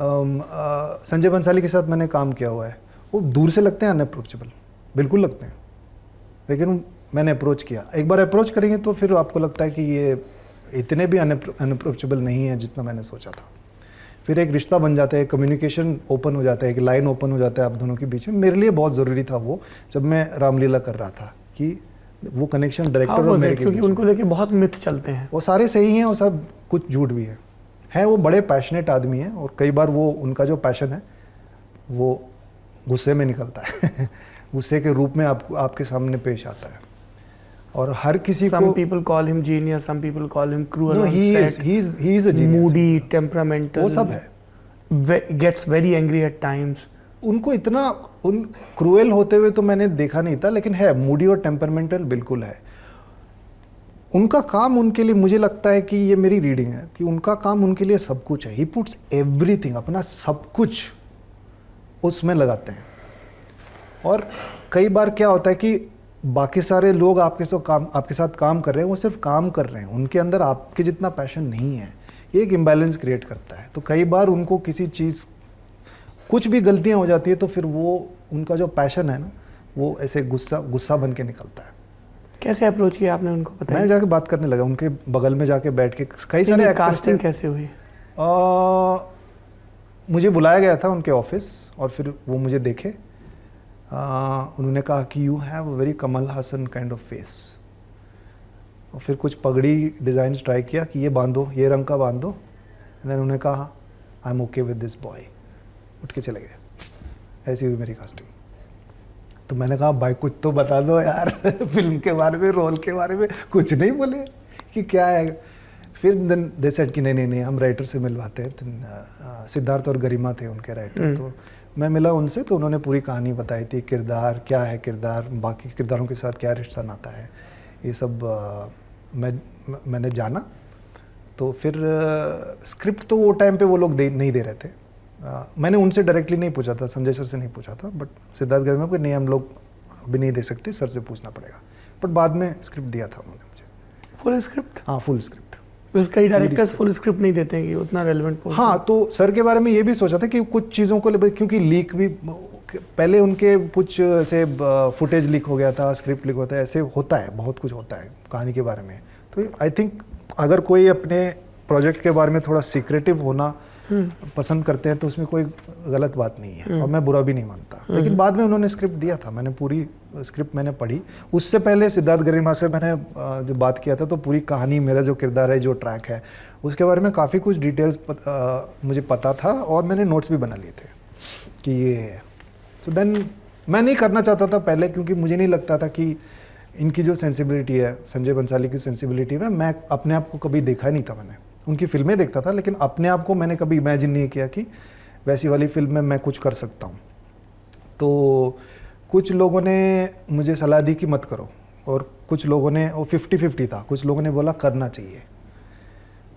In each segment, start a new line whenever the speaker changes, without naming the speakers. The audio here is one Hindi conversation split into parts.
संजय बंसाली के साथ मैंने काम किया हुआ है, वो दूर से लगते हैं अनअप्रोचेबल, बिल्कुल लगते हैं, लेकिन मैंने अप्रोच किया। एक बार अप्रोच करेंगे तो फिर आपको लगता है कि ये इतने भी अनअप्रोचेबल नहीं है जितना मैंने सोचा था। फिर एक रिश्ता बन जाता है, कम्युनिकेशन ओपन हो जाता है, एक लाइन ओपन हो जाता है आप दोनों के बीच में। मेरे लिए बहुत ज़रूरी था वो, जब मैं रामलीला कर रहा था, कि वो कनेक्शन डायरेक्टर और मेरे के
क्योंकि
बीच
उनको लेके बहुत मिथ चलते हैं।
वो सारे सही हैं और सब कुछ झूठ भी है वो बड़े पैशनेट आदमी हैं, और कई बार वो उनका जो पैशन है वो गुस्से में निकलता है गुस्से के रूप में आपके सामने पेश आता है। और हर किसी को
some people call him genius, some people call him cruel
no,
on
he
set,
is a genius,
moody, temperamental,
वो सब है।
gets very angry at times.
उनको इतना क्रूएल होते हुए तो मैंने देखा नहीं था, लेकिन है मूडी और टेम्परमेंटल बिल्कुल है। उनका काम उनके लिए, मुझे लगता है कि ये मेरी रीडिंग है, कि उनका काम उनके लिए सब कुछ है। ही पुट्स एवरीथिंग, अपना सब कुछ उसमें लगाते हैं। और कई बार क्या होता है कि बाकी सारे लोग आपके साथ काम कर रहे हैं, वो सिर्फ काम कर रहे हैं, उनके अंदर आपके जितना पैशन नहीं है। ये एक इम्बैलेंस क्रिएट करता है। तो कई बार उनको किसी चीज़, कुछ भी गलतियां हो जाती है तो फिर वो उनका जो पैशन है ना, वो ऐसे गुस्सा बन के निकलता है।
कैसे अप्रोच किया आपने उनको, पता
मैं जाके बात करने लगा, उनके बगल में जाके बैठ के। कई सारे
कास्टिंग कैसे हुई?
मुझे बुलाया गया था उनके ऑफिस, और फिर वो मुझे देखे। उन्होंने कहा कि you have a very Kamal Haasan kind of face. और फिर कुछ पगड़ी डिज़ाइन ट्राई किया कि ये बांधो, ये रंग का बांधो। देन उन्होंने कहा I am okay with this boy, उठ के चले गए। ऐसी हुई मेरी कास्टिंग। तो मैंने कहा भाई कुछ तो बता दो यार फिल्म के बारे में, रोल के बारे में कुछ नहीं बोले कि क्या है। फिर देन दे सेड कि नहीं हम राइटर से मिलवाते हैं। सिद्धार्थ और गरिमा थे उनके राइटर। तो मैं मिला उनसे, तो उन्होंने पूरी कहानी बताई थी, किरदार क्या है, किरदार बाकी किरदारों के साथ क्या रिश्ता नाता है, ये सब मैंने जाना। तो फिर स्क्रिप्ट तो वो टाइम पे वो लोग नहीं दे रहे थे। मैंने उनसे डायरेक्टली नहीं पूछा था, संजय सर से नहीं पूछा था, बट सिद्धार्थ गरिमा को नहीं, हम लोग अभी नहीं दे सकते, सर से पूछना पड़ेगा। बट बाद में स्क्रिप्ट दिया था उन्होंने मुझे।
Full script?
हाँ, फुल स्क्रिप्ट।
कई डायरेक्टर्स फुल स्क्रिप्ट नहीं देते हैं कि उतना रेलेवेंट।
हाँ, तो सर के बारे में ये भी सोचा था कि कुछ चीज़ों को, क्योंकि लीक भी पहले उनके कुछ ऐसे फुटेज लीक हो गया था, स्क्रिप्ट लीक होता है, ऐसे होता है, बहुत कुछ होता है कहानी के बारे में। तो आई थिंक अगर कोई अपने प्रोजेक्ट के बारे में थोड़ा सीक्रेटिव होना पसंद करते हैं तो उसमें कोई गलत बात नहीं है, और मैं बुरा भी नहीं मानता। लेकिन बाद में उन्होंने स्क्रिप्ट दिया था, मैंने पूरी स्क्रिप्ट मैंने पढ़ी। उससे पहले सिद्धार्थ गरिमा से मैंने जो बात किया था, तो पूरी कहानी, मेरा जो किरदार है, जो ट्रैक है, उसके बारे में काफ़ी कुछ डिटेल्स मुझे पता था, और मैंने नोट्स भी बना लिए थे कि ये है। तो देन मैं नहीं करना चाहता था पहले, क्योंकि मुझे नहीं लगता था कि इनकी जो सेंसिबिलिटी है, संजय बंसाली की सेंसिबिलिटी है, मैं अपने आप को कभी देखा ही नहीं था। मैंने उनकी फिल्में देखता था, लेकिन अपने आप को मैंने कभी इमेजिन नहीं किया कि वैसी वाली फिल्म में मैं कुछ कर सकता हूँ। तो कुछ लोगों ने मुझे सलाह दी कि मत करो, और कुछ लोगों ने, वो 50-50 था, कुछ लोगों ने बोला करना चाहिए।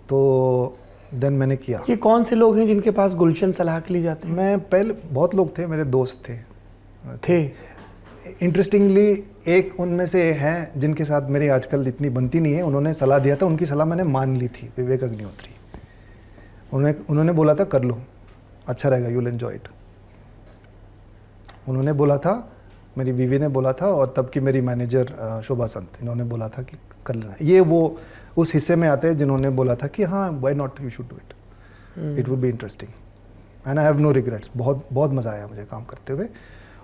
तो देन मैंने किया।
ये कौन से लोग हैं जिनके पास गुलशन सलाह के लिए जाते हैं?
मैं पहले, बहुत लोग थे, मेरे दोस्त थे। इंटरेस्टिंगली एक उनमें से हैं जिनके साथ मेरी आजकल इतनी बनती नहीं है, उन्होंने सलाह दिया था, उनकी सलाह मैंने मान ली थी, विवेक अग्निहोत्री। उन्होंने बोला था कर लो, अच्छा रहेगा, यू विल एंजॉय इट। उन्होंने बोला था, मेरी बीवी ने बोला था, और तब की मेरी मैनेजर शोभा संत, इन्होंने बोला था कि कर लेना। ये वो उस हिस्से में आते हैं जिन्होंने बोला था कि हाँ, why not, you should do it, it would be interesting and I have no regrets. बहुत मज़ा आया मुझे काम करते हुए,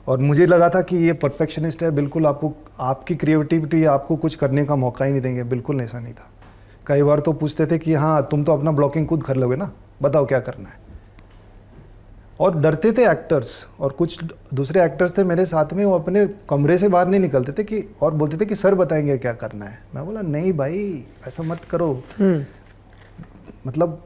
और मुझे लगा था कि ये परफेक्शनिस्ट है, बिल्कुल आपकी क्रिएटिविटी आपको कुछ करने का मौका ही नहीं देंगे। बिल्कुल ऐसा नहीं था। कई बार तो पूछते थे कि हाँ, तुम तो अपना ब्लॉकिंग खुद कर लोगे ना, बताओ क्या करना है। और डरते थे एक्टर्स, और कुछ दूसरे एक्टर्स थे मेरे साथ में, वो अपने कमरे से बाहर नहीं निकलते थे कि, और बोलते थे कि सर बताएंगे क्या करना है। मैं बोला नहीं भाई, ऐसा मत करो, मतलब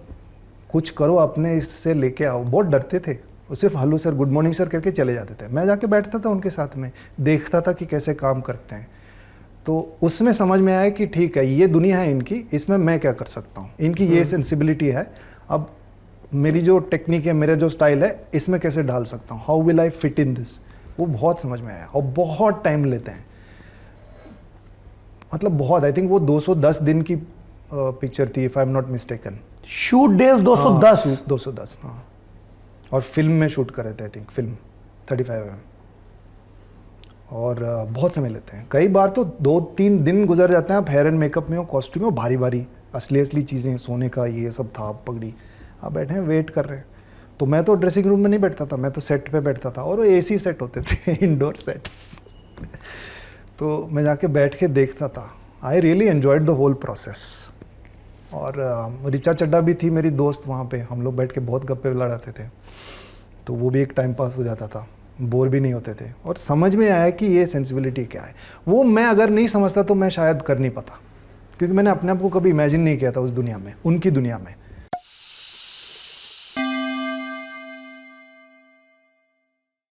कुछ करो, अपने इससे लेके आओ। बहुत डरते थे, वो सिर्फ hello sir, good morning sir करके चले जाते थे। मैं जाके बैठता था उनके साथ में, देखता था कि कैसे काम करते हैं। तो उसमें समझ में आया कि ठीक है, ये दुनिया है इनकी, इसमें मैं क्या कर सकता हूँ, इनकी ये सेंसिबिलिटी है, अब मेरी जो टेक्निक है, मेरा जो स्टाइल है, इसमें कैसे डाल सकता हूँ, how will I fit in this. वो बहुत समझ में आया, और बहुत टाइम लेते हैं, मतलब बहुत। आई थिंक वो 210 दिन की पिक्चर थी, if I am not mistaken.
Shoot days 210?
210, हाँ। और फिल्म में शूट कर रहे थे, आई थिंक फिल्म 35mm। और बहुत समय लेते हैं, कई बार तो 2-3 दिन गुजर जाते हैं। आप हेयर एंड मेकअप में हो, कॉस्ट्यूम में हो, भारी भारी असली चीज़ें, सोने का ये सब था, पगड़ी, आप बैठे हैं वेट कर रहे हैं। तो मैं तो ड्रेसिंग रूम में नहीं बैठता था, मैं तो सेट पे बैठता था, और वो AC सेट होते थे इंडोर सेट्स। तो मैं जाके बैठ के देखता था। I really enjoyed the whole process. और ऋचा चड्ढा भी थी मेरी दोस्त वहाँ पे, हम लोग बैठ के बहुत गप्पे लड़ाते थे, तो वो भी एक टाइम पास हो जाता था, बोर भी नहीं होते थे। और समझ में आया कि ये सेंसिबिलिटी क्या है। वो मैं अगर नहीं समझता तो मैं शायद कर नहीं पाता, क्योंकि मैंने अपने आप को कभी इमेजिन नहीं किया था उस दुनिया में, उनकी दुनिया में।